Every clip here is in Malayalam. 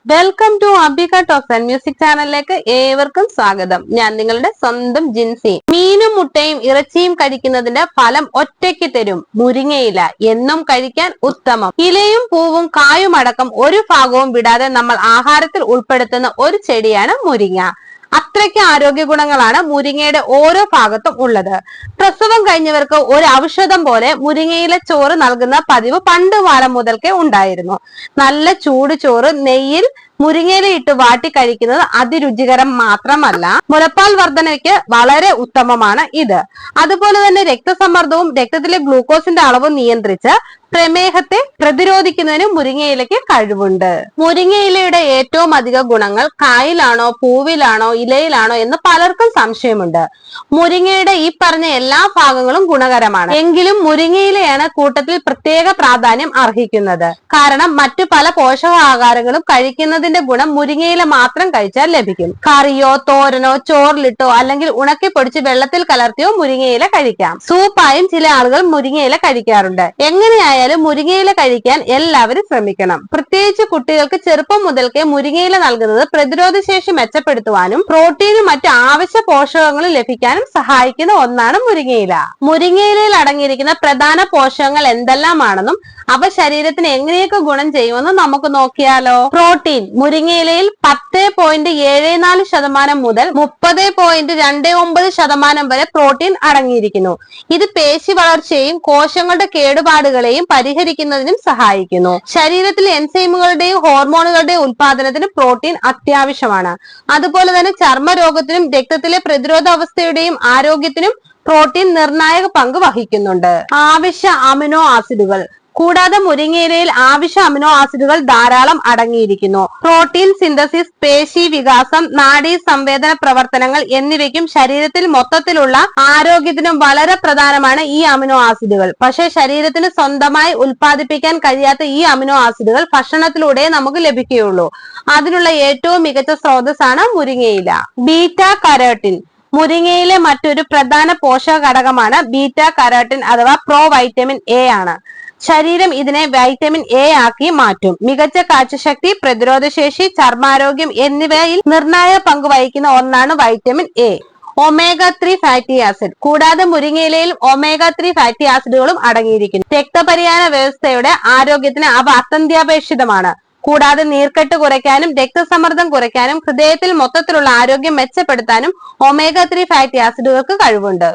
Welcome to Ambika talks and music ചാനലിലേക്ക് ഏവർക്കും സ്വാഗതം. ഞാൻ നിങ്ങളുടെ സ്വന്തം ജിൻസി. മീനും മുട്ടയും ഇറച്ചിയും കഴിക്കുന്നതിന്റെ ഫലം ഒറ്റയ്ക്ക് തരും മുരിങ്ങയില. എന്നും കഴിക്കാൻ ഉത്തമം. ഇലയും പൂവും കായും അടക്കം ഒരു ഭാഗവും വിടാതെ നമ്മൾ ആഹാരത്തിൽ ഉൾപ്പെടുത്തുന്ന ഒരു ചെടിയാണ് മുരിങ്ങ. അത്രയ്ക്ക് ആരോഗ്യ ഗുണങ്ങളാണ് മുരിങ്ങയുടെ ഓരോ ഭാഗത്തും ഉള്ളത്. പ്രസവം കഴിഞ്ഞവർക്ക് ഒരു ഔഷധം പോലെ മുരിങ്ങയില ചോറ് നൽകുന്ന പതിവ് പണ്ട് കാലം മുതൽക്കേ ഉണ്ടായിരുന്നു. നല്ല ചൂട് ചോറ് നെയ്യിൽ മുരിങ്ങയില ഇട്ട് വാട്ടി കഴിക്കുന്നത് അതിരുചികരം മാത്രമല്ല, മുലപ്പാൽ വർധനയ്ക്ക് വളരെ ഉത്തമമാണ് ഇത്. അതുപോലെ തന്നെ രക്തസമ്മർദ്ദവും രക്തത്തിലെ ഗ്ലൂക്കോസിന്റെ അളവും നിയന്ത്രിച്ച് പ്രമേഹത്തെ പ്രതിരോധിക്കുന്നതിന് മുരിങ്ങയിലയ്ക്ക് കഴിവുണ്ട്. മുരിങ്ങയിലയുടെ ഏറ്റവും അധിക ഗുണങ്ങൾ കായിലാണോ പൂവിലാണോ ഇലയിലാണോ എന്ന് പലർക്കും സംശയമുണ്ട്. മുരിങ്ങയുടെ ഈ പറഞ്ഞ എല്ലാ ഭാഗങ്ങളും ഗുണകരമാണ്. എങ്കിലും മുരിങ്ങയിലയാണ് കൂട്ടത്തിൽ പ്രത്യേക പ്രാധാന്യം അർഹിക്കുന്നത്. കാരണം മറ്റു പല പോഷകാഹാരങ്ങളും കഴിക്കുന്നതിന്റെ ഗുണം മുരിങ്ങയില മാത്രം കഴിച്ചാൽ ലഭിക്കും. കറിയോ തോരനോ ചോറിലിട്ടോ അല്ലെങ്കിൽ ഉണക്കി പൊടിച്ച് വെള്ളത്തിൽ കലർത്തിയോ മുരിങ്ങയില കഴിക്കാം. സൂപ്പായും ചില ആളുകൾ മുരിങ്ങയില കഴിക്കാറുണ്ട്. എങ്ങനെയായാലും മുരിങ്ങയില കഴിക്കാൻ എല്ലാവരും ശ്രമിക്കണം. പ്രത്യേകിച്ച് കുട്ടികൾക്ക് ചെറുപ്പം മുതൽക്കേ മുരിങ്ങയില നൽകുന്നത് പ്രതിരോധ ശേഷി മെച്ചപ്പെടുത്തുവാനും പ്രോട്ടീനും മറ്റ് ആവശ്യ പോഷകങ്ങളും ലഭിക്കാനും സഹായിക്കുന്ന ഒന്നാണ് മുരിങ്ങയില. മുരിങ്ങയിലയിൽ അടങ്ങിയിരിക്കുന്ന പ്രധാന പോഷകങ്ങൾ എന്തെല്ലാമാണെന്നും അവ ശരീരത്തിന് എങ്ങനെയൊക്കെ ഗുണം ചെയ്യുമെന്നും നമുക്ക് നോക്കിയാലോ. പ്രോട്ടീൻ. മുരിങ്ങയിലയിൽ 10.74% മുതൽ 30.29% വരെ പ്രോട്ടീൻ അടങ്ങിയിരിക്കുന്നു. ഇത് പേശി വളർച്ചയെയും കോശങ്ങളുടെ കേടുപാടുകളെയും പരിഹരിക്കുന്നതിനും സഹായിക്കുന്നു. ശരീരത്തിലെ എൻസൈമുകളുടെയും ഹോർമോണുകളുടെയും ഉൽപാദനത്തിന് പ്രോട്ടീൻ അത്യാവശ്യമാണ്. അതുപോലെ തന്നെ ചർമ്മരോഗത്തിനും രക്തത്തിലെ പ്രതിരോധാവസ്ഥയുടെയും ആരോഗ്യത്തിനും പ്രോട്ടീൻ നിർണായക പങ്ക് വഹിക്കുന്നുണ്ട്. ആവശ്യ അമിനോ ആസിഡുകൾ. കൂടാതെ മുരിങ്ങയിലയിൽ ആവശ്യ അമിനോ ആസിഡുകൾ ധാരാളം അടങ്ങിയിരിക്കുന്നു. പ്രോട്ടീൻ സിന്തസിസ്, പേശി വികാസം, നാഡീ സംവേദന പ്രവർത്തനങ്ങൾ എന്നിവയ്ക്കും ശരീരത്തിൽ മൊത്തത്തിലുള്ള ആരോഗ്യത്തിനും വളരെ പ്രധാനമാണ് ഈ അമിനോ ആസിഡുകൾ. പക്ഷേ ശരീരത്തിന് സ്വന്തമായി ഉൽപ്പാദിപ്പിക്കാൻ കഴിയാത്ത ഈ അമിനോ ആസിഡുകൾ ഭക്ഷണത്തിലൂടെ നമുക്ക് ലഭിക്കുകയുള്ളൂ. അതിനുള്ള ഏറ്റവും മികച്ച സ്രോതസ്സാണ് മുരിങ്ങയില. Beta carotene. മുരിങ്ങയിലെ മറ്റൊരു പ്രധാന പോഷക ഘടകമാണ് ബീറ്റ കരോട്ടിൻ അഥവാ പ്രോ വൈറ്റമിൻ എ ആണ്. ശരീരം ഇതിനെ വൈറ്റമിൻ എ ആക്കി മാറ്റും. മികച്ച കാഴ്ചശക്തി, പ്രതിരോധശേഷി, ചർമ്മാരോഗ്യം എന്നിവയിൽ നിർണായക പങ്ക് വഹിക്കുന്ന ഒന്നാണ് vitamin A. Omega 3 fatty acid. കൂടാതെ മുരിങ്ങയിലയിൽ ഒമേഗ 3 ഫാറ്റി ആസിഡുകളും അടങ്ങിയിരിക്കുന്നു. രക്തപരിയാന വ്യവസ്ഥയുടെ ആരോഗ്യത്തിന് അവ അത്യന്താപേക്ഷിതമാണ്. കൂടാതെ നീർക്കെട്ട് കുറയ്ക്കാനും രക്തസമ്മർദ്ദം കുറയ്ക്കാനും ഹൃദയത്തിൽ മൊത്തത്തിലുള്ള ആരോഗ്യം മെച്ചപ്പെടുത്താനും ഒമേഗ 3 ഫാറ്റി ആസിഡുകൾക്ക് കഴിവുണ്ട്.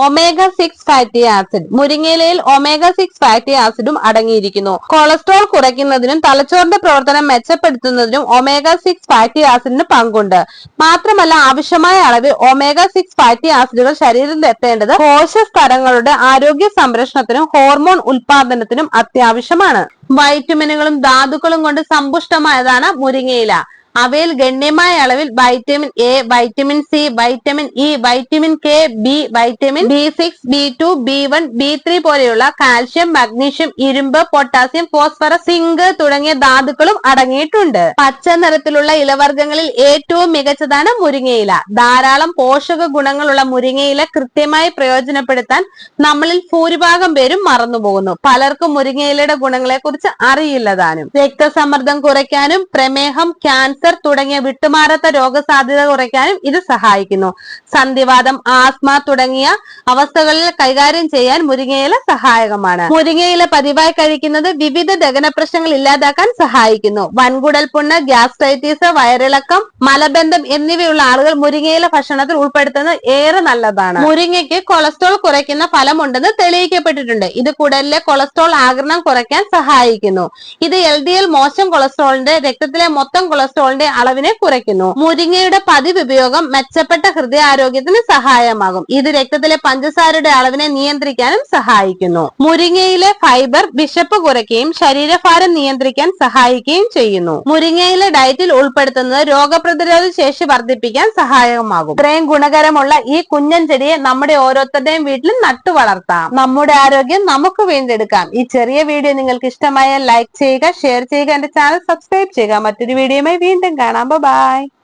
Omega 6 fatty acid. മുരിങ്ങയിലയിൽ ഒമേഗ 6 ഫാറ്റി ആസിഡും അടങ്ങിയിരിക്കുന്നു. കൊളസ്ട്രോൾ കുറയ്ക്കുന്നതിനും തലച്ചോറിന്റെ പ്രവർത്തനം മെച്ചപ്പെടുത്തുന്നതിനും ഒമേഗ 6 ഫാറ്റി ആസിഡിന് പങ്കുണ്ട്. മാത്രമല്ല ആവശ്യമായ അളവിൽ ഒമേഗ 6 ഫാറ്റി ആസിഡുകൾ ശരീരത്തിൽ എത്തേണ്ടത് കോശസ്തരങ്ങളുടെ ആരോഗ്യ സംരക്ഷണത്തിനും ഹോർമോൺ ഉൽപാദനത്തിനും അത്യാവശ്യമാണ്. വൈറ്റമിനുകളും ധാതുക്കളും കൊണ്ട് സമ്പുഷ്ടമായതാണ് മുരിങ്ങയില. അവയിൽ ഗണ്യമായ അളവിൽ vitamin A, vitamin C, vitamin E, vitamin K, B, vitamin B6, B2, B1, B3 പോലെയുള്ള കാൽഷ്യം, മഗ്നീഷ്യം, ഇരുമ്പ്, പൊട്ടാസ്യം, ഫോസ്ഫറസ്, സിങ്ക് തുടങ്ങിയ ധാതുക്കളും അടങ്ങിയിട്ടുണ്ട്. പച്ച നിറത്തിലുള്ള ഇലവർഗ്ഗങ്ങളിൽ ഏറ്റവും മികച്ചതാണ് മുരിങ്ങയില. ധാരാളം പോഷക ഗുണങ്ങളുള്ള മുരിങ്ങയില കൃത്യമായി പ്രയോജനപ്പെടുത്താൻ നമ്മളിൽ ഭൂരിഭാഗം പേരും മറന്നുപോകുന്നു. പലർക്കും മുരിങ്ങയിലയുടെ ഗുണങ്ങളെ കുറിച്ച് അറിയില്ലതാനും. രക്തസമ്മർദ്ദം കുറയ്ക്കാനും പ്രമേഹം, ക്യാൻസർ തുടങ്ങിയ വിട്ടുമാറാത്ത രോഗസാധ്യത കുറയ്ക്കാനും ഇത് സഹായിക്കുന്നു. സന്ധിവാതം, ആസ്മ തുടങ്ങിയ അവസ്ഥകളിൽ കൈകാര്യം ചെയ്യാൻ മുരിങ്ങയില സഹായകമാണ്. മുരിങ്ങയില പതിവായി കഴിക്കുന്നത് വിവിധ ദഹന പ്രശ്നങ്ങൾ ഇല്ലാതാക്കാൻ സഹായിക്കുന്നു. വൻകുടൽ പുണ്ണ്, ഗ്യാസ്ട്രൈറ്റിസ്, വയറിളക്കം, മലബന്ധം എന്നിവയുള്ള ആളുകൾ മുരിങ്ങയില ഭക്ഷണത്തിൽ ഉൾപ്പെടുത്തുന്നത് ഏറെ നല്ലതാണ്. മുരിങ്ങയ്ക്ക് കൊളസ്ട്രോൾ കുറയ്ക്കുന്ന ഫലമുണ്ടെന്ന് തെളിയിക്കപ്പെട്ടിട്ടുണ്ട്. ഇത് കുടലിലെ കൊളസ്ട്രോൾ ആഗിരണം കുറയ്ക്കാൻ സഹായിക്കുന്നു. ഇത് LDL മോശം കൊളസ്ട്രോളിന്റെ രക്തത്തിലെ മൊത്തം കൊളസ്ട്രോളിന്റെ അളവിനെ കുറയ്ക്കുന്നു. മുരിങ്ങയുടെ പതിവ് ഉപയോഗം മെച്ചപ്പെട്ട ഹൃദയാരോഗ്യത്തിന് സഹായമാകും. ഇത് രക്തത്തിലെ പഞ്ചസാരയുടെ അളവിനെ നിയന്ത്രിക്കാനും സഹായിക്കുന്നു. മുരിങ്ങയിലെ ഫൈബർ വിശപ്പ് കുറയ്ക്കുകയും ശരീരഭാരം നിയന്ത്രിക്കാൻ സഹായിക്കുകയും ചെയ്യുന്നു. മുരിങ്ങയിലെ ഡയറ്റിൽ ഉൾപ്പെടുത്തുന്നത് രോഗപ്രതിരോധ ശേഷി വർദ്ധിപ്പിക്കാൻ സഹായകമാകും. ഇത്രയും ഗുണകരമുള്ള ഈ കുഞ്ഞൻ ചെടിയെ നമ്മുടെ ഓരോരുത്തരുടെയും വീട്ടിൽ നട്ടു വളർത്താം. നമ്മുടെ ആരോഗ്യം നമുക്ക് വീണ്ടെടുക്കാം. ഈ ചെറിയ വീഡിയോ നിങ്ങൾക്ക് ഇഷ്ടമായാൽ ലൈക്ക് ചെയ്യുക, ഷെയർ ചെയ്യുക, എന്റെ ചാനൽ സബ്സ്ക്രൈബ് ചെയ്യുക. മറ്റൊരു വീഡിയോയുമായി വീണ്ടും കാണാം. ബൈ.